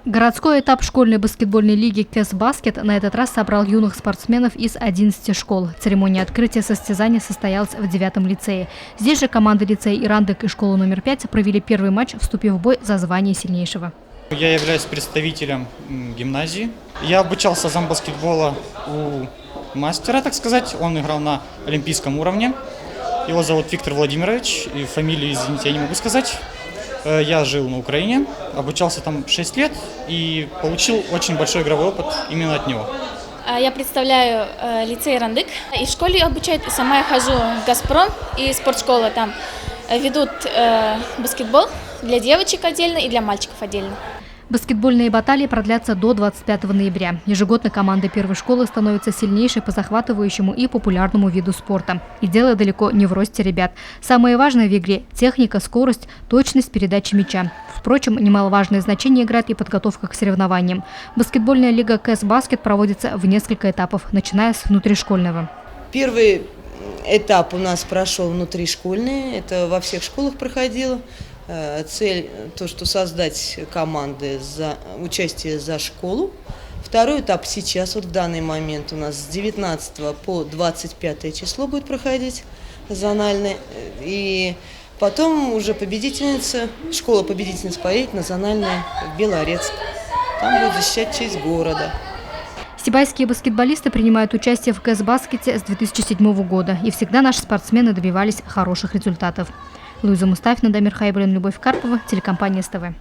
Городской этап школьной баскетбольной лиги КЭС Баскет на этот раз собрал юных спортсменов из 11 школ. Церемония открытия состязаний состоялась в 9-м лицее. Здесь же команды лицея Ирандык и школы номер 5 провели первый матч, вступив в бой за звание сильнейшего. Я являюсь представителем гимназии. Я обучался замбаскетбола у мастера, так сказать. Он играл на олимпийском уровне. Его зовут Виктор Владимирович, и фамилию, извините, я не могу сказать. Я жил на Украине, обучался там 6 лет и получил очень большой игровой опыт именно от него. Я представляю лицей Ирандык. И в школе обучают, и сама я хожу в «Газпром» и спортшкола. Там ведут баскетбол для девочек отдельно и для мальчиков отдельно. Баскетбольные баталии продлятся до 25 ноября. Ежегодно команда первой школы становится сильнейшей по захватывающему и популярному виду спорта. И дело далеко не в росте ребят. Самое важное в игре – техника, скорость, точность передачи мяча. Впрочем, немаловажное значение играет и подготовка к соревнованиям. Баскетбольная лига КЭС Баскет проводится в несколько этапов, начиная с внутришкольного. Первый этап у нас прошел внутришкольный, это во всех школах проходило. Цель – то, что создать команды за участие за школу. Второй этап сейчас, вот в данный момент у нас с 19 по 25 число будет проходить зональный. И потом уже школа-победительница поедет на зональный в Белорецк. Там будет защищать честь города. Сибайские баскетболисты принимают участие в КЭС Баскете с 2007 года. И всегда наши спортсмены добивались хороших результатов. Луиза Мустафина, Дамир Хайбулин, Любовь Карпова, телекомпания СТВ.